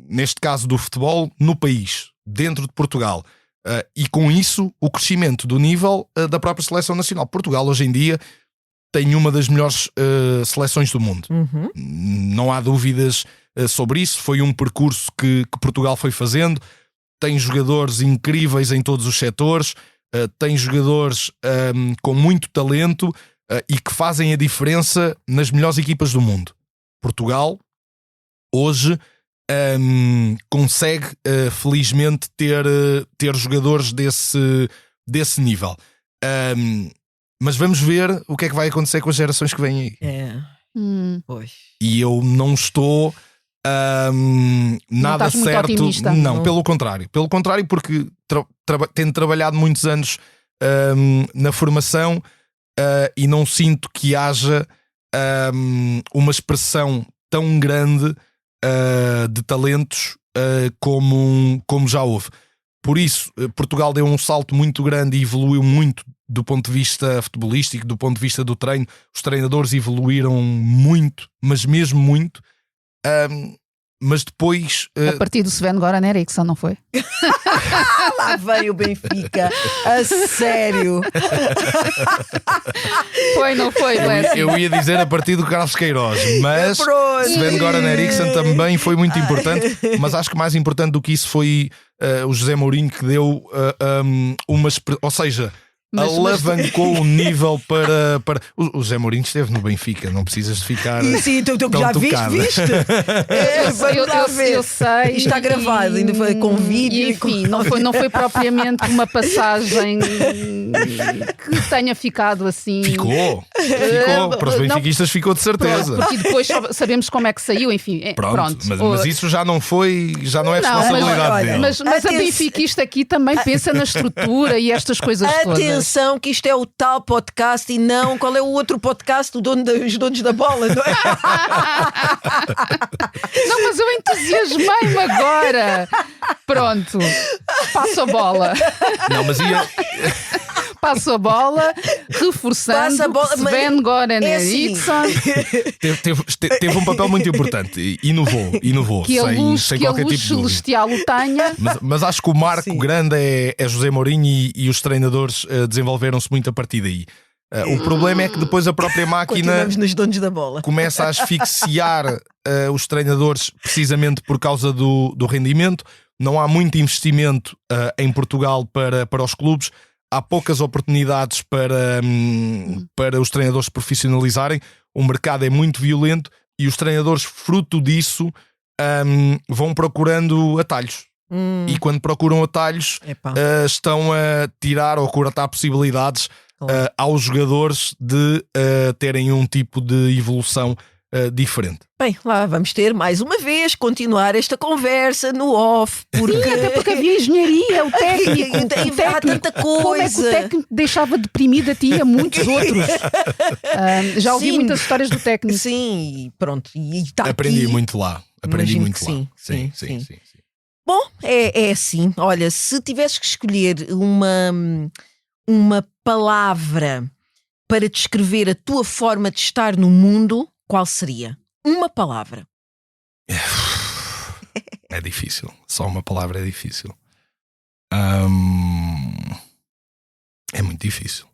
Speaker 3: neste caso do futebol, no país, dentro de Portugal. E com isso, o crescimento do nível da própria seleção nacional. Portugal, hoje em dia, tem uma das melhores seleções do mundo. Não há dúvidas sobre isso. Foi um percurso que Portugal foi fazendo. Tem jogadores incríveis em todos os setores. Tem jogadores com muito talento. e que fazem a diferença nas melhores equipas do mundo. Portugal, hoje, consegue felizmente ter jogadores desse nível. Mas vamos ver o que é que vai acontecer com as gerações que vêm aí.
Speaker 2: Pois.
Speaker 3: E eu não estou nada
Speaker 1: estás muito
Speaker 3: certo.
Speaker 1: otimista.
Speaker 3: Não, pelo contrário. Pelo contrário, porque tendo trabalhado muitos anos na formação e não sinto que haja uma expressão tão grande de talentos como já houve. Por isso, Portugal deu um salto muito grande e evoluiu muito do ponto de vista futebolístico, do ponto de vista do treino. Os treinadores evoluíram muito, mas mesmo muito. Mas depois...
Speaker 1: A partir do Sven-Goran Eriksson, não foi?
Speaker 2: Lá vem o Benfica. A sério.
Speaker 1: Foi, não foi, Blessing?
Speaker 3: Eu ia dizer a partir do Carlos Queiroz, mas
Speaker 2: Pronto.
Speaker 3: Sven-Goran Eriksson também foi muito importante. Mas acho que mais importante do que isso foi o José Mourinho, que deu ou seja, alavancou o nível para... O José Mourinho esteve no Benfica, não precisas de ficar
Speaker 2: Sim, tu
Speaker 3: tão
Speaker 2: já
Speaker 3: tocada.
Speaker 2: viste?
Speaker 1: Eu sei.
Speaker 2: Isto está gravado, ainda foi com vídeo.
Speaker 1: E, enfim, não foi propriamente uma passagem que tenha ficado assim.
Speaker 3: Ficou. Para os benfiquistas ficou de certeza.
Speaker 1: Pronto, porque depois sabemos como é que saiu, enfim.
Speaker 3: Pronto. Mas isso já não é responsabilidade dele.
Speaker 1: Mas a benfiquista aqui também pensa na estrutura e estas coisas todas.
Speaker 2: Atenção que isto é o tal podcast e não qual é o outro podcast, os donos da bola, não é?
Speaker 1: Não, mas eu entusiasmei-me agora. Pronto, passo a bola.
Speaker 3: Não, mas ia...
Speaker 1: Passo a bola, reforçando Sven-Goran Eriksson.
Speaker 3: Teve um papel muito importante. Inovou.
Speaker 1: Que a luz,
Speaker 3: sem
Speaker 1: que a
Speaker 3: qualquer
Speaker 1: luz
Speaker 3: tipo de dúvida.
Speaker 1: celestial o tenha.
Speaker 3: Mas acho que o marco grande é José Mourinho e os treinadores desenvolveram-se muito a partir daí. O problema é que depois a própria máquina
Speaker 2: Continuamos nos donos da bola.
Speaker 3: começa a asfixiar os treinadores precisamente por causa do rendimento. Não há muito investimento em Portugal para os clubes. Há poucas oportunidades para os treinadores se profissionalizarem. O mercado é muito violento e os treinadores, fruto disso, vão procurando atalhos. E quando procuram atalhos, estão a tirar ou cortar possibilidades aos jogadores de terem um tipo de evolução diferente.
Speaker 2: Bem, lá vamos ter mais uma vez continuar esta conversa no off.
Speaker 1: Até porque havia engenharia, o técnico.
Speaker 2: Há tanta coisa.
Speaker 1: Como é que o técnico deixava deprimido a ti e a muitos outros? Já ouvi muitas histórias do técnico.
Speaker 2: Sim, e pronto. E tá
Speaker 3: Aprendi
Speaker 2: aqui.
Speaker 3: muito lá.
Speaker 2: Imagino que sim. Bom, é assim. Olha, se tivesses que escolher uma palavra para descrever a tua forma de estar no mundo, qual seria? Uma palavra.
Speaker 3: É difícil. Só uma palavra é difícil. É muito difícil.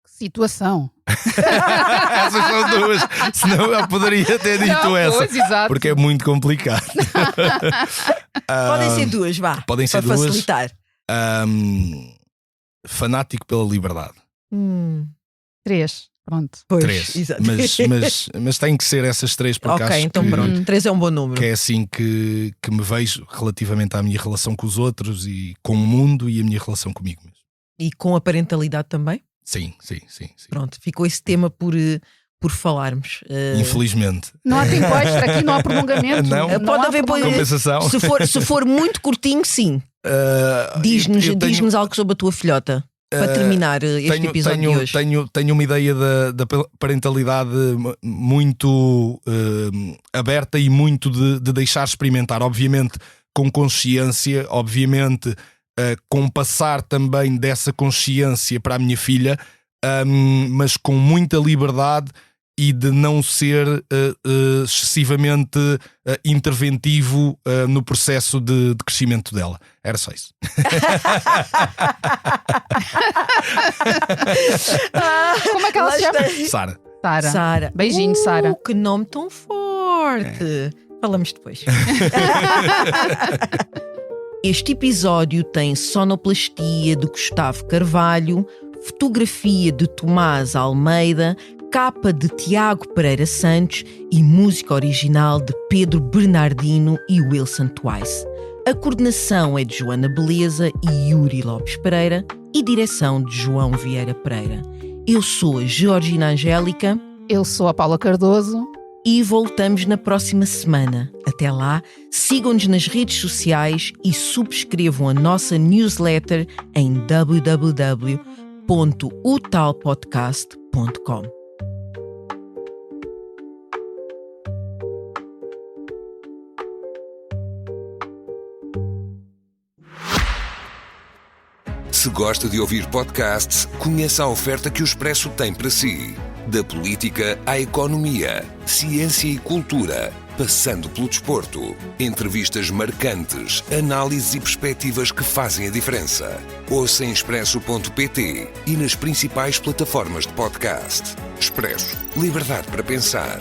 Speaker 1: Situação.
Speaker 3: Essas são duas. Senão eu poderia ter dito essa.
Speaker 1: Pois, exato.
Speaker 3: Porque é muito complicado.
Speaker 2: Podem ser duas, vá.
Speaker 3: Podem ser
Speaker 2: para
Speaker 3: duas.
Speaker 2: facilitar.
Speaker 3: Fanático pela liberdade.
Speaker 1: 3. Pronto.
Speaker 2: Pois,
Speaker 3: 3.
Speaker 2: exato.
Speaker 3: Mas tem que ser essas 3 porque
Speaker 2: Ok,
Speaker 3: acho
Speaker 2: então
Speaker 3: que,
Speaker 2: pronto. 3 é um bom número.
Speaker 3: que é assim que me vejo relativamente à minha relação com os outros e com o mundo e a minha relação comigo mesmo.
Speaker 2: E com a parentalidade também?
Speaker 3: Sim.
Speaker 2: Pronto, ficou esse tema por falarmos.
Speaker 3: Infelizmente.
Speaker 1: Não há tempo extra, aqui não há prolongamento.
Speaker 3: Não.
Speaker 2: Pode haver
Speaker 3: Compensação.
Speaker 2: Se for muito curtinho, sim. Diz-nos algo sobre a tua filhota. Para terminar este episódio de hoje.
Speaker 3: Tenho uma ideia da parentalidade muito aberta e muito de deixar experimentar, obviamente com consciência, obviamente com passar também dessa consciência para a minha filha, mas com muita liberdade e de não ser excessivamente interventivo no processo de crescimento dela. Era só isso.
Speaker 1: Como é que ela se chama?
Speaker 3: Sara.
Speaker 1: Beijinho, Sara.
Speaker 2: Que nome tão forte. Falamos depois. Este episódio tem sonoplastia de Gustavo Carvalho, fotografia de Tomás Almeida, capa de Tiago Pereira Santos e música original de Pedro Bernardino e Wilson Twice. A coordenação é de Joana Beleza e Yuri Lopes Pereira e direção de João Vieira Pereira. Eu sou a Georgina Angélica.
Speaker 1: Eu sou a Paula Cardoso.
Speaker 2: E voltamos na próxima semana. Até lá, sigam-nos nas redes sociais e subscrevam a nossa newsletter em www.otalpodcast.com.
Speaker 4: Se gosta de ouvir podcasts, conheça a oferta que o Expresso tem para si. Da política à economia, ciência e cultura, passando pelo desporto. Entrevistas marcantes, análises e perspectivas que fazem a diferença. Ouça em expresso.pt e nas principais plataformas de podcast. Expresso. Liberdade para pensar.